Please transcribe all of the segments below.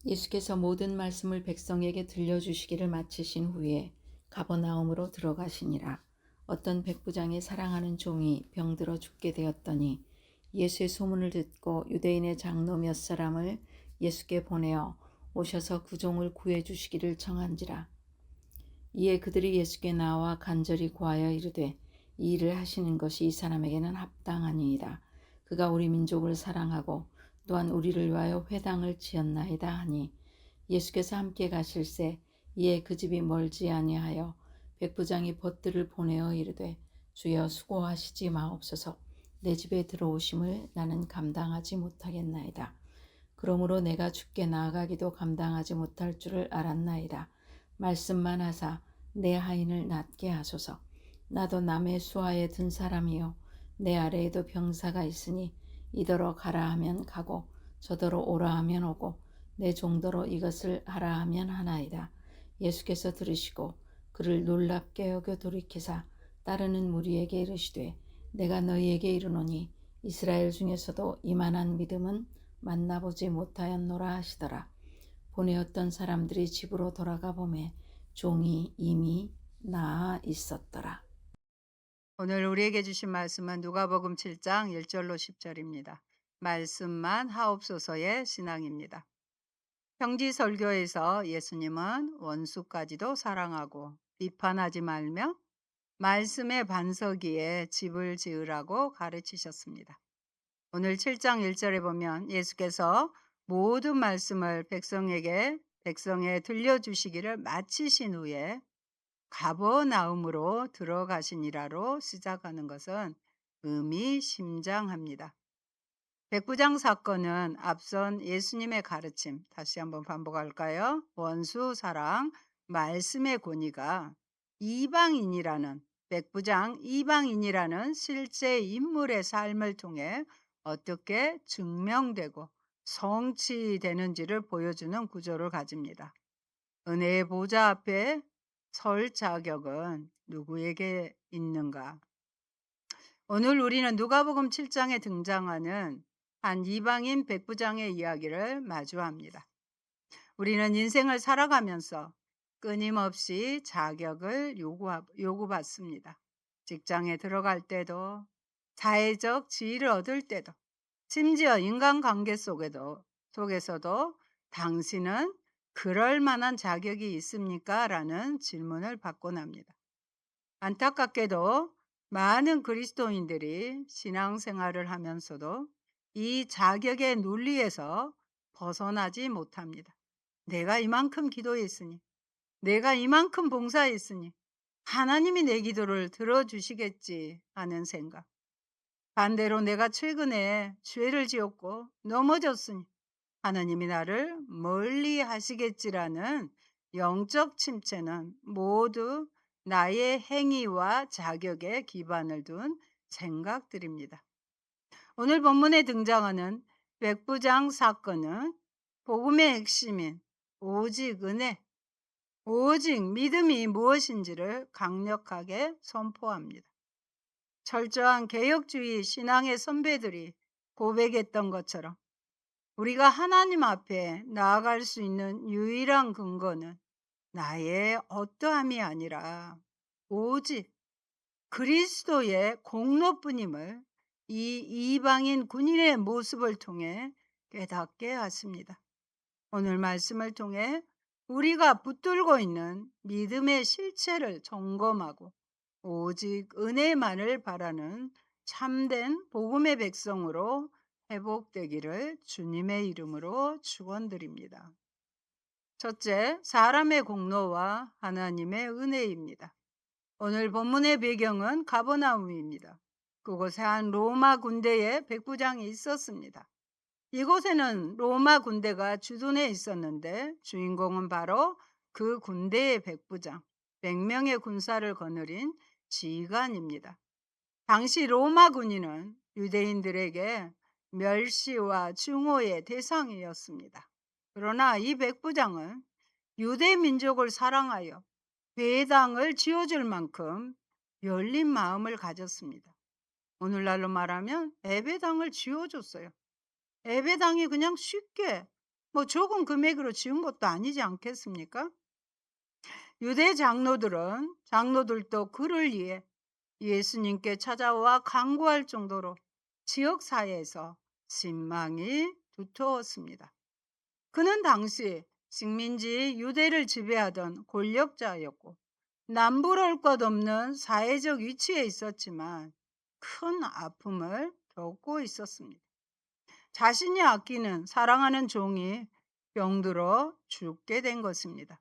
예수께서 모든 말씀을 백성에게 들려주시기를 마치신 후에 가버나움으로 들어가시니라. 어떤 백부장이 사랑하는 종이 병들어 죽게 되었더니 예수의 소문을 듣고 유대인의 장로 몇 사람을 예수께 보내어 오셔서 그 종을 구해 주시기를 청한지라. 이에 그들이 예수께 나와 간절히 구하여 이르되 이 일을 하시는 것이 이 사람에게는 합당하니이다. 그가 우리 민족을 사랑하고 또한 우리를 위하여 회당을 지었나이다 하니 예수께서 함께 가실새 이에 그 집이 멀지 아니하여 백부장이 벗들을 보내어 이르되 주여 수고하시지 마옵소서. 내 집에 들어오심을 나는 감당하지 못하겠나이다. 그러므로 내가 주께 나아가기도 감당하지 못할 줄을 알았나이다. 말씀만 하사 내 하인을 낫게 하소서. 나도 남의 수하에 든 사람이요 내 아래에도 병사가 있으니 이더러 가라 하면 가고 저더러 오라 하면 오고 내 종더러 이것을 하라 하면 하나이다. 예수께서 들으시고 그를 놀랍게 여겨 돌이키사 따르는 무리에게 이르시되 내가 너희에게 이르노니 이스라엘 중에서도 이만한 믿음은 만나보지 못하였노라 하시더라. 보내었던 사람들이 집으로 돌아가 보매 종이 이미 나아 있었더라. 오늘 우리에게 주신 말씀은 누가복음 7장 1절로 10절입니다. 말씀만 하옵소서의 신앙입니다. 평지 설교에서 예수님은 원수까지도 사랑하고 비판하지 말며 말씀의 반석 위에 집을 지으라고 가르치셨습니다. 오늘 7장 1절에 보면 예수께서 모든 말씀을 백성에 들려주시기를 마치신 후에 가버나움으로 들어가시니라로 시작하는 것은 의미심장합니다. 백부장 사건은 앞선 예수님의 가르침, 다시 한번 반복할까요? 원수 사랑, 말씀의 권위가 백부장 이방인이라는 실제 인물의 삶을 통해 어떻게 증명되고 성취되는지를 보여주는 구조를 가집니다. 은혜의 보좌 앞에 설 자격은 누구에게 있는가? 오늘 우리는 누가복음 7장에 등장하는 한 이방인 백부장의 이야기를 마주합니다. 우리는 인생을 살아가면서 끊임없이 자격을 요구받습니다. 직장에 들어갈 때도, 사회적 지위를 얻을 때도, 심지어 인간관계 속에서도 당신은 그럴 만한 자격이 있습니까? 라는 질문을 받곤 합니다. 안타깝게도 많은 그리스도인들이 신앙생활을 하면서도 이 자격의 논리에서 벗어나지 못합니다. 내가 이만큼 기도했으니, 내가 이만큼 봉사했으니 하나님이 내 기도를 들어주시겠지 하는 생각. 반대로 내가 최근에 죄를 지었고 넘어졌으니 하나님이 나를 멀리 하시겠지라는 영적 침체는 모두 나의 행위와 자격에 기반을 둔 생각들입니다. 오늘 본문에 등장하는 백부장 사건은 복음의 핵심인 오직 은혜, 오직 믿음이 무엇인지를 강력하게 선포합니다. 철저한 개혁주의 신앙의 선배들이 고백했던 것처럼 우리가 하나님 앞에 나아갈 수 있는 유일한 근거는 나의 어떠함이 아니라 오직 그리스도의 공로뿐임을 이 이방인 군인의 모습을 통해 깨닫게 하십니다. 오늘 말씀을 통해 우리가 붙들고 있는 믿음의 실체를 점검하고 오직 은혜만을 바라는 참된 복음의 백성으로 회복되기를 주님의 이름으로 축원드립니다. 첫째, 사람의 공로와 하나님의 은혜입니다. 오늘 본문의 배경은 가버나움입니다. 그곳에 한 로마 군대의 백부장이 있었습니다. 이곳에는 로마 군대가 주둔해 있었는데 주인공은 바로 그 군대의 백부장, 100명의 군사를 거느린 지휘관입니다. 당시 로마 군인은 유대인들에게 멸시와 증오의 대상이었습니다. 그러나 이 백부장은 유대 민족을 사랑하여 회당을 지어줄 만큼 열린 마음을 가졌습니다. 오늘날로 말하면 예배당을 지어줬어요. 예배당이 그냥 쉽게 뭐 적은 금액으로 지은 것도 아니지 않겠습니까? 유대 장로들도 그를 위해 예수님께 찾아와 간구할 정도로 지역 사회에서 신망이 두터웠습니다. 그는 당시 식민지 유대를 지배하던 권력자였고 남부러울 것 없는 사회적 위치에 있었지만 큰 아픔을 겪고 있었습니다. 자신이 아끼는 사랑하는 종이 병들어 죽게 된 것입니다.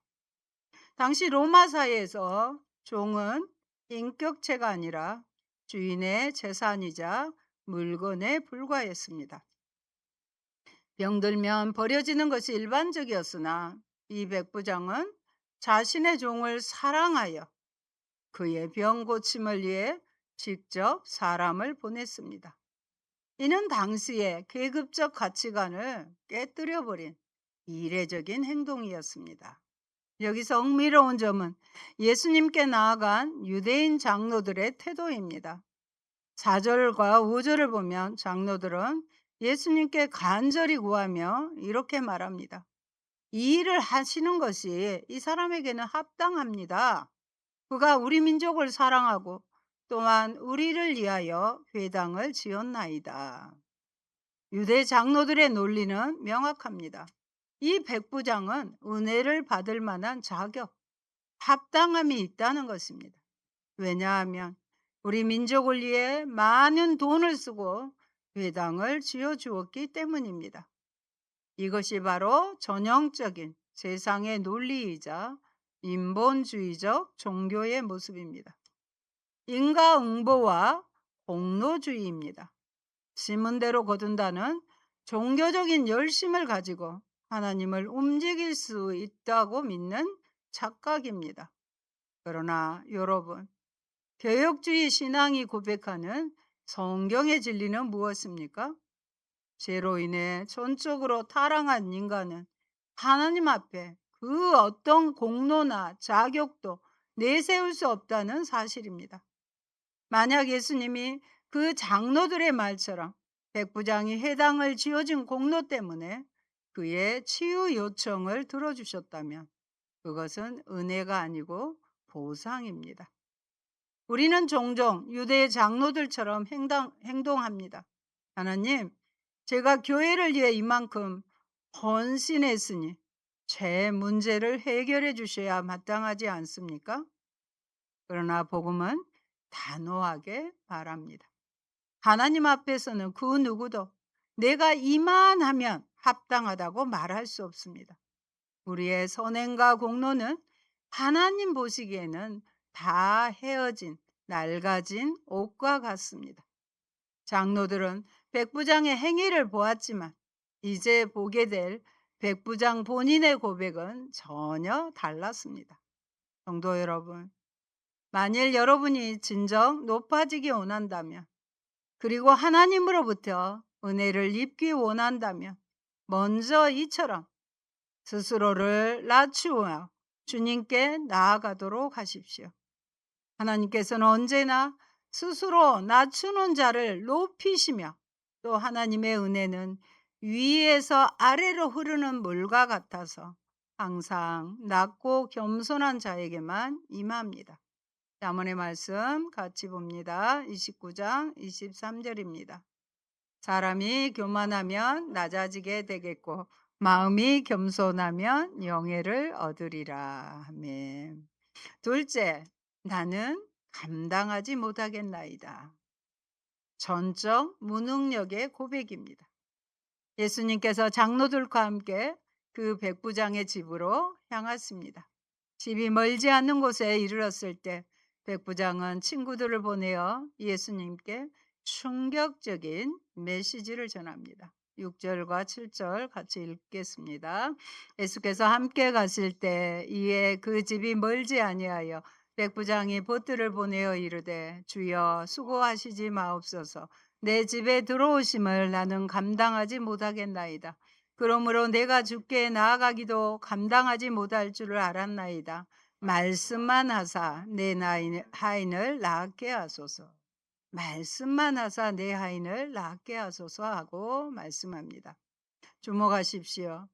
당시 로마 사회에서 종은 인격체가 아니라 주인의 재산이자 물건에 불과했습니다. 병들면 버려지는 것이 일반적이었으나 이 백부장은 자신의 종을 사랑하여 그의 병 고침을 위해 직접 사람을 보냈습니다. 이는 당시의 계급적 가치관을 깨뜨려 버린 이례적인 행동이었습니다. 여기서 흥미로운 점은 예수님께 나아간 유대인 장로들의 태도입니다. 4절과 5절을 보면 장로들은 예수님께 간절히 구하며 이렇게 말합니다. 이 일을 하시는 것이 이 사람에게는 합당합니다. 그가 우리 민족을 사랑하고 또한 우리를 위하여 회당을 지었나이다. 유대 장로들의 논리는 명확합니다. 이 백부장은 은혜를 받을 만한 자격, 합당함이 있다는 것입니다. 왜냐하면 우리 민족을 위해 많은 돈을 쓰고 회당을 지어주었기 때문입니다. 이것이 바로 전형적인 세상의 논리이자 인본주의적 종교의 모습입니다. 인과응보와 공로주의입니다. 심은대로 거둔다는 종교적인 열심을 가지고 하나님을 움직일 수 있다고 믿는 착각입니다. 그러나 여러분, 개혁주의 신앙이 고백하는 성경의 진리는 무엇입니까? 죄로 인해 전적으로 타락한 인간은 하나님 앞에 그 어떤 공로나 자격도 내세울 수 없다는 사실입니다. 만약 예수님이 그 장로들의 말처럼 백부장이 회당을 지어준 공로 때문에 그의 치유 요청을 들어주셨다면 그것은 은혜가 아니고 보상입니다. 우리는 종종 유대의 장로들처럼 행동합니다. 하나님, 제가 교회를 위해 이만큼 헌신했으니 제 문제를 해결해 주셔야 마땅하지 않습니까? 그러나 복음은 단호하게 말합니다. 하나님 앞에서는 그 누구도 내가 이만하면 합당하다고 말할 수 없습니다. 우리의 선행과 공로는 하나님 보시기에는 다 헤어진 낡아진 옷과 같습니다. 장로들은 백부장의 행위를 보았지만 이제 보게 될 백부장 본인의 고백은 전혀 달랐습니다. 성도 여러분, 만일 여러분이 진정 높아지기 원한다면 그리고 하나님으로부터 은혜를 입기 원한다면 먼저 이처럼 스스로를 낮추어 주님께 나아가도록 하십시오. 하나님께서는 언제나 스스로 낮추는 자를 높이시며 또 하나님의 은혜는 위에서 아래로 흐르는 물과 같아서 항상 낮고 겸손한 자에게만 임합니다. 잠언의 말씀 같이 봅니다. 29장 23절입니다. 사람이 교만하면 낮아지게 되겠고 마음이 겸손하면 영예를 얻으리라. 아멘. 둘째, 나는 감당하지 못하겠나이다. 전적 무능력의 고백입니다. 예수님께서 장로들과 함께 그 백부장의 집으로 향했습니다. 집이 멀지 않는 곳에 이르렀을 때 백부장은 친구들을 보내어 예수님께 충격적인 메시지를 전합니다. 6절과 7절 같이 읽겠습니다. 예수께서 함께 가실 때 이에 그 집이 멀지 아니하여 백부장이 보트를 보내어 이르되 주여 수고하시지 마옵소서 내 집에 들어오심을 나는 감당하지 못하겠나이다. 그러므로 내가 주께 나아가기도 감당하지 못할 줄을 알았나이다. 말씀만 하사 내 하인을 낫게 하소서. 말씀만 하사 내 하인을 낫게 하소서 하고 말씀합니다. 주목하십시오.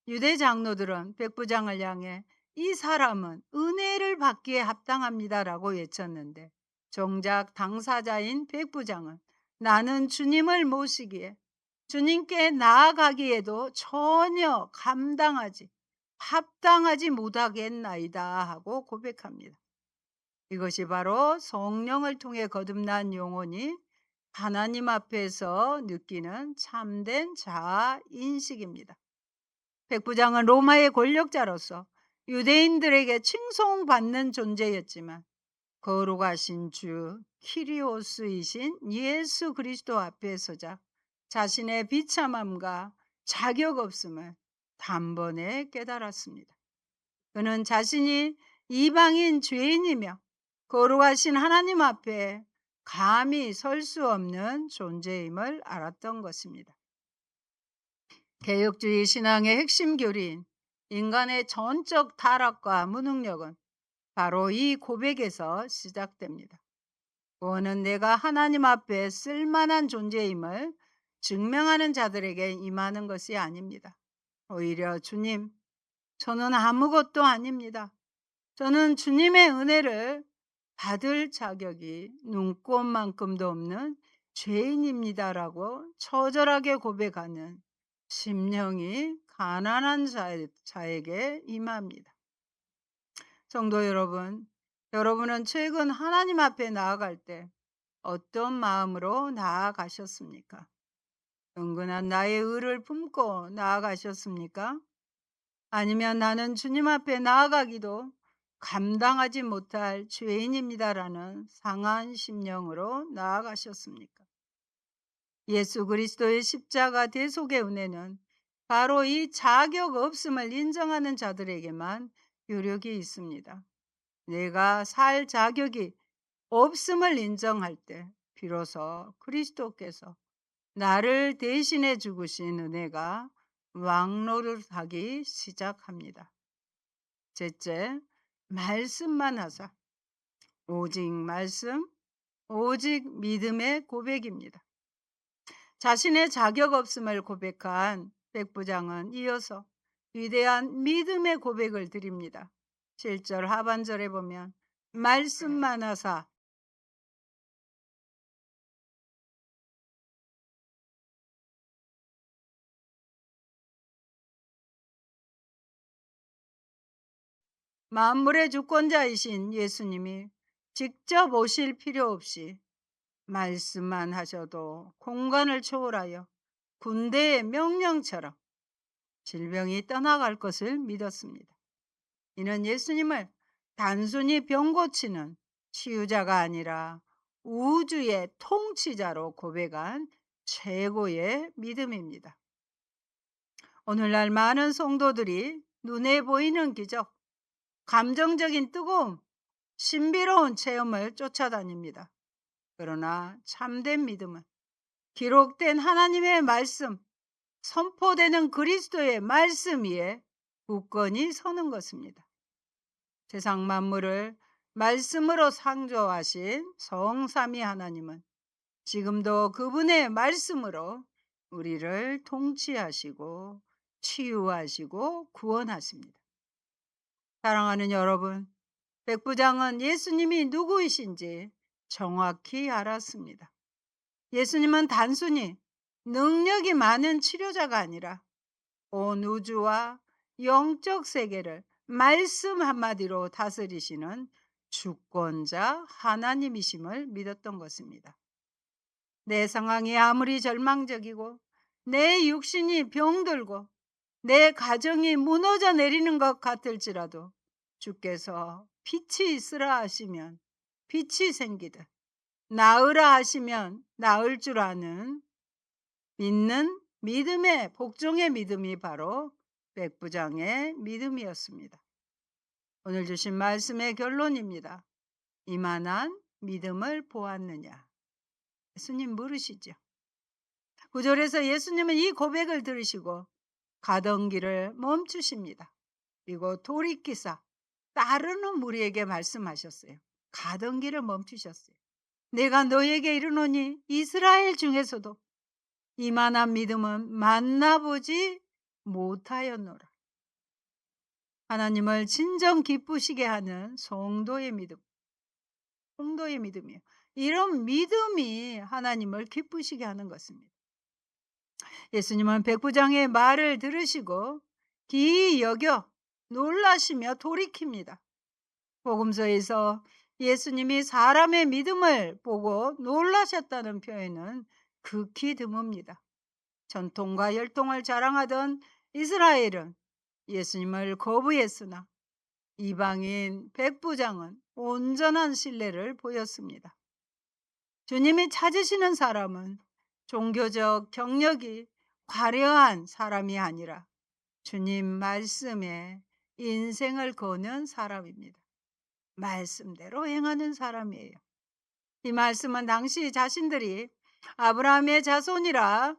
유대 장로들은 백부장을 향해 이 사람은 은혜를 받기에 합당합니다라고 외쳤는데, 정작 당사자인 백부장은 나는 주님을 모시기에, 주님께 나아가기에도 전혀 합당하지 못하겠나이다 하고 고백합니다. 이것이 바로 성령을 통해 거듭난 영혼이 하나님 앞에서 느끼는 참된 자아 인식입니다. 백부장은 로마의 권력자로서 유대인들에게 칭송받는 존재였지만, 거룩하신 주 키리오스이신 예수 그리스도 앞에 서자 자신의 비참함과 자격 없음을 단번에 깨달았습니다. 그는 자신이 이방인 죄인이며 거룩하신 하나님 앞에 감히 설 수 없는 존재임을 알았던 것입니다. 개혁주의 신앙의 핵심 교리인 인간의 전적 타락과 무능력은 바로 이 고백에서 시작됩니다. 구원은 내가 하나님 앞에 쓸만한 존재임을 증명하는 자들에게 임하는 것이 아닙니다. 오히려 주님, 저는 아무것도 아닙니다. 저는 주님의 은혜를 받을 자격이 눈꼽만큼도 없는 죄인입니다라고 처절하게 고백하는 심령이 가난한 자에게 임합니다. 성도 여러분, 여러분은 최근 하나님 앞에 나아갈 때 어떤 마음으로 나아가셨습니까? 은근한 나의 의를 품고 나아가셨습니까? 아니면 나는 주님 앞에 나아가기도 감당하지 못할 죄인입니다라는 상한 심령으로 나아가셨습니까? 예수 그리스도의 십자가 대속의 은혜는 바로 이 자격 없음을 인정하는 자들에게만 유력이 있습니다. 내가 살 자격이 없음을 인정할 때 비로소 그리스도께서 나를 대신해 죽으신 은혜가 왕노릇하기 시작합니다. 셋째, 말씀만 하사. 오직 말씀, 오직 믿음의 고백입니다. 자신의 자격 없음을 고백한 백부장은 이어서 위대한 믿음의 고백을 드립니다. 7절 하반절에 보면 말씀만 하사 만물의 주권자이신 예수님이 직접 오실 필요 없이 말씀만 하셔도 공간을 초월하여 군대의 명령처럼 질병이 떠나갈 것을 믿었습니다. 이는 예수님을 단순히 병 고치는 치유자가 아니라 우주의 통치자로 고백한 최고의 믿음입니다. 오늘날 많은 성도들이 눈에 보이는 기적, 감정적인 뜨거움, 신비로운 체험을 쫓아다닙니다. 그러나 참된 믿음은 기록된 하나님의 말씀, 선포되는 그리스도의 말씀 위에 굳건히 서는 것입니다. 세상 만물을 말씀으로 창조하신 성삼위 하나님은 지금도 그분의 말씀으로 우리를 통치하시고 치유하시고 구원하십니다. 사랑하는 여러분, 백부장은 예수님이 누구이신지 정확히 알았습니다. 예수님은 단순히 능력이 많은 치료자가 아니라 온 우주와 영적 세계를 말씀 한마디로 다스리시는 주권자 하나님이심을 믿었던 것입니다. 내 상황이 아무리 절망적이고 내 육신이 병들고 내 가정이 무너져 내리는 것 같을지라도 주께서 빛이 있으라 하시면 빛이 생기듯 나으라 하시면 나을 줄 아는 믿는 믿음의 복종의 믿음이 바로 백부장의 믿음이었습니다. 오늘 주신 말씀의 결론입니다. 이만한 믿음을 보았느냐? 예수님 물으시죠. 9절에서 예수님은 이 고백을 들으시고 가던 길을 멈추십니다. 그리고 돌이키사 따르는 무리에게 말씀하셨어요. 가던 길을 멈추셨어요. 내가 너에게 이르노니 이스라엘 중에서도 이만한 믿음은 만나보지 못하였노라. 하나님을 진정 기쁘시게 하는 성도의 믿음, 성도의 믿음이에요. 이런 믿음이 하나님을 기쁘시게 하는 것입니다. 예수님은 백부장의 말을 들으시고 기이 여겨 놀라시며 돌이킵니다. 복음서에서 예수님이 사람의 믿음을 보고 놀라셨다는 표현은 극히 드뭅니다. 전통과 혈통을 자랑하던 이스라엘은 예수님을 거부했으나 이방인 백부장은 온전한 신뢰를 보였습니다. 주님이 찾으시는 사람은 종교적 경력이 화려한 사람이 아니라 주님 말씀에 인생을 거는 사람입니다. 말씀대로 행하는 사람이에요. 이 말씀은 당시 자신들이 아브라함의 자손이라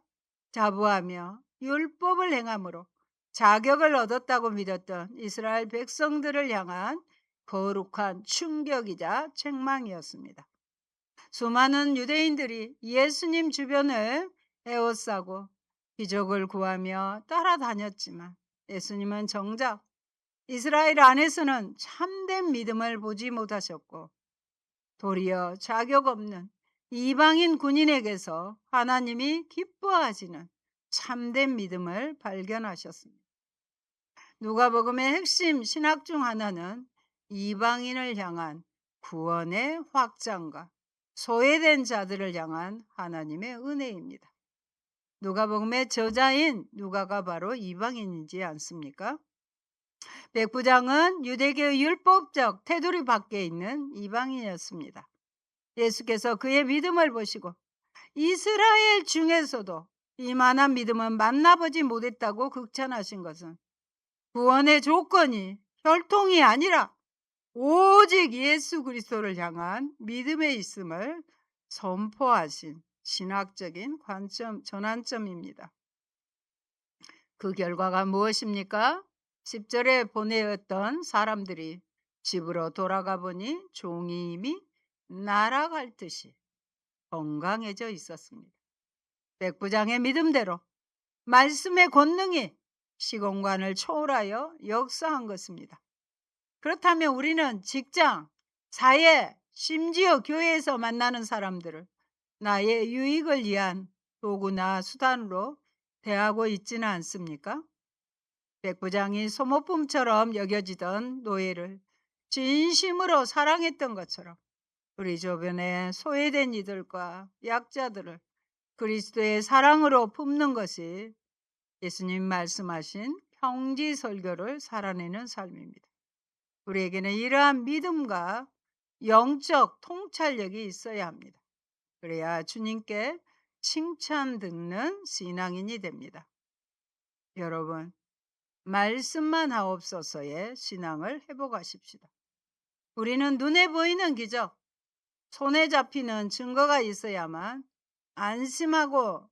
자부하며 율법을 행함으로 자격을 얻었다고 믿었던 이스라엘 백성들을 향한 거룩한 충격이자 책망이었습니다. 수많은 유대인들이 예수님 주변을 에워싸고 기적을 구하며 따라다녔지만 예수님은 정작 이스라엘 안에서는 참된 믿음을 보지 못하셨고 도리어 자격 없는 이방인 군인에게서 하나님이 기뻐하시는 참된 믿음을 발견하셨습니다. 누가복음의 핵심 신학 중 하나는 이방인을 향한 구원의 확장과 소외된 자들을 향한 하나님의 은혜입니다. 누가복음의 저자인 누가가 바로 이방인이지 않습니까? 백부장은 유대교의 율법적 테두리 밖에 있는 이방인이었습니다. 예수께서 그의 믿음을 보시고 이스라엘 중에서도 이만한 믿음은 만나보지 못했다고 극찬하신 것은 구원의 조건이 혈통이 아니라 오직 예수 그리스도를 향한 믿음에 있음을 선포하신 신학적인 관점, 전환점입니다. 그 결과가 무엇입니까? 10절에 보내었던 사람들이 집으로 돌아가 보니 종이 이미 날아갈 듯이 건강해져 있었습니다. 백부장의 믿음대로 말씀의 권능이 시공간을 초월하여 역사한 것입니다. 그렇다면 우리는 직장, 사회, 심지어 교회에서 만나는 사람들을 나의 유익을 위한 도구나 수단으로 대하고 있지는 않습니까? 백부장이 소모품처럼 여겨지던 노예를 진심으로 사랑했던 것처럼 우리 주변에 소외된 이들과 약자들을 그리스도의 사랑으로 품는 것이 예수님 말씀하신 평지 설교를 살아내는 삶입니다. 우리에게는 이러한 믿음과 영적 통찰력이 있어야 합니다. 그래야 주님께 칭찬 듣는 신앙인이 됩니다. 여러분, 말씀만 하옵소서의 신앙을 회복하십시다. 우리는 눈에 보이는 기적, 손에 잡히는 증거가 있어야만 안심하곤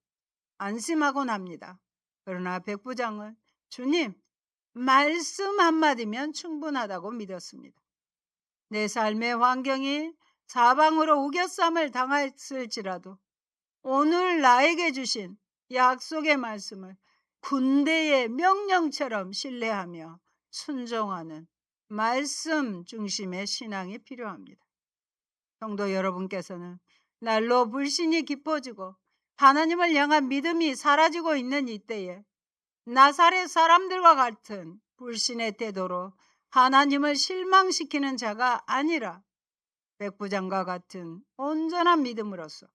합니다. 그러나 백부장은 주님, 말씀 한마디면 충분하다고 믿었습니다. 내 삶의 환경이 사방으로 우겨쌈을 당했을지라도 오늘 나에게 주신 약속의 말씀을 군대의 명령처럼 신뢰하며 순종하는 말씀 중심의 신앙이 필요합니다. 성도 여러분께서는 날로 불신이 깊어지고 하나님을 향한 믿음이 사라지고 있는 이때에 나사렛 사람들과 같은 불신의 태도로 하나님을 실망시키는 자가 아니라 백부장과 같은 온전한 믿음으로써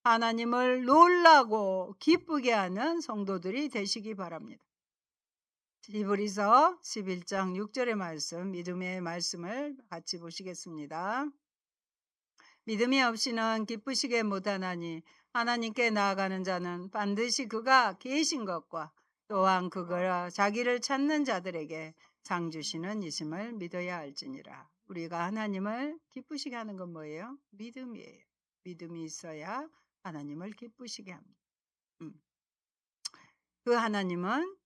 하나님을 놀라고 기쁘게 하는 성도들이 되시기 바랍니다. 히브리서 11장 6절의 말씀, 믿음의 말씀을 같이 보시겠습니다. 믿음이 없이는 기쁘시게 못하나니 하나님께 나아가는 자는 반드시 그가 계신 것과 또한 그가 자기를 찾는 자들에게 상 주시는 이심을 믿어야 할지니라. 우리가 하나님을 기쁘시게 하는 건 뭐예요? 믿음이에요. 믿음이 있어야 하나님을 기쁘시게 합니다. 그 하나님은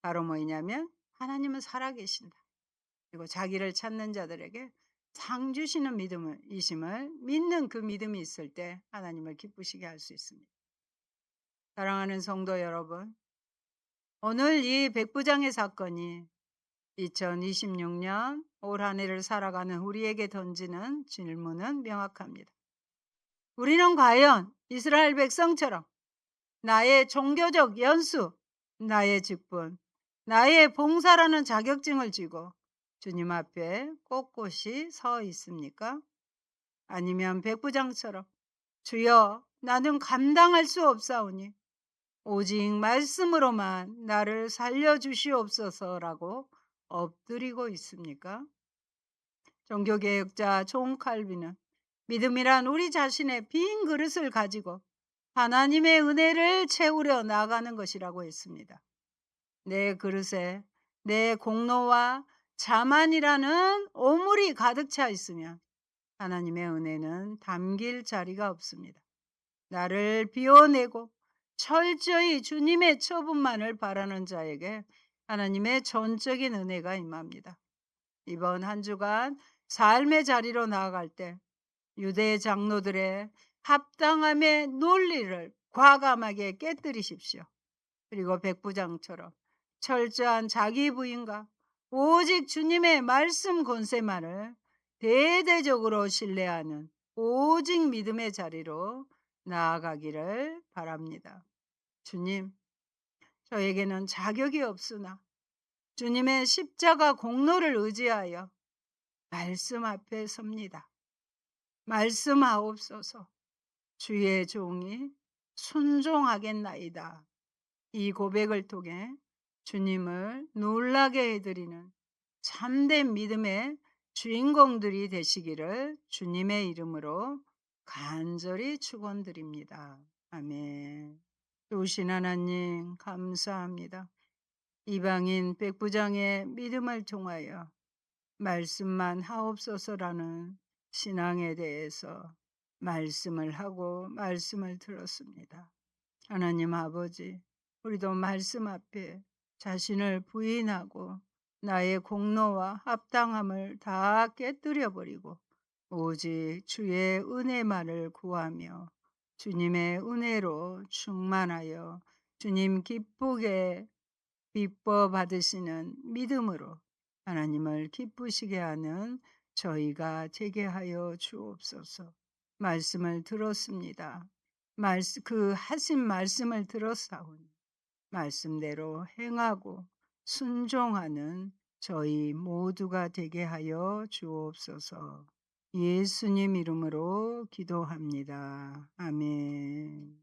바로 뭐냐면 하나님은 살아계신다. 그리고 자기를 찾는 자들에게 상 주시는 믿음이심을 믿는 그 믿음이 있을 때 하나님을 기쁘시게 할 수 있습니다. 사랑하는 성도 여러분, 오늘 이 백부장의 사건이 2026년 올 한 해를 살아가는 우리에게 던지는 질문은 명확합니다. 우리는 과연 이스라엘 백성처럼 나의 종교적 연수, 나의 직분, 나의 봉사라는 자격증을 쥐고 주님 앞에 꼿꼿이 서 있습니까? 아니면 백부장처럼 주여 나는 감당할 수 없사오니 오직 말씀으로만 나를 살려주시옵소서라고 엎드리고 있습니까? 종교개혁자 존 칼빈은 믿음이란 우리 자신의 빈 그릇을 가지고 하나님의 은혜를 채우려 나가는 것이라고 했습니다. 내 그릇에 내 공로와 자만이라는 오물이 가득 차 있으면 하나님의 은혜는 담길 자리가 없습니다. 나를 비워내고 철저히 주님의 처분만을 바라는 자에게 하나님의 전적인 은혜가 임합니다. 이번 한 주간 삶의 자리로 나아갈 때 유대 장로들의 합당함의 논리를 과감하게 깨뜨리십시오. 그리고 백부장처럼 철저한 자기 부인과 오직 주님의 말씀 권세만을 대대적으로 신뢰하는 오직 믿음의 자리로 나아가기를 바랍니다. 주님, 저에게는 자격이 없으나 주님의 십자가 공로를 의지하여 말씀 앞에 섭니다. 말씀하옵소서. 주의 종이 순종하겠나이다. 이 고백을 통해 주님을 놀라게 해드리는 참된 믿음의 주인공들이 되시기를 주님의 이름으로 간절히 축원드립니다. 아멘. 좋으신 하나님 감사합니다. 이방인 백부장의 믿음을 통하여 말씀만 하옵소서라는 신앙에 대해서 말씀을 하고 말씀을 들었습니다. 하나님 아버지, 우리도 말씀 앞에 자신을 부인하고 나의 공로와 합당함을 다 깨뜨려 버리고 오직 주의 은혜만을 구하며 주님의 은혜로 충만하여 주님 기쁘게 기뻐 받으시는 믿음으로 하나님을 기쁘시게 하는 저희가 되게 하여 주옵소서. 말씀을 들었습니다. 그 하신 말씀을 들었사오니 말씀대로 행하고 순종하는 저희 모두가 되게 하여 주옵소서. 예수님 이름으로 기도합니다. 아멘.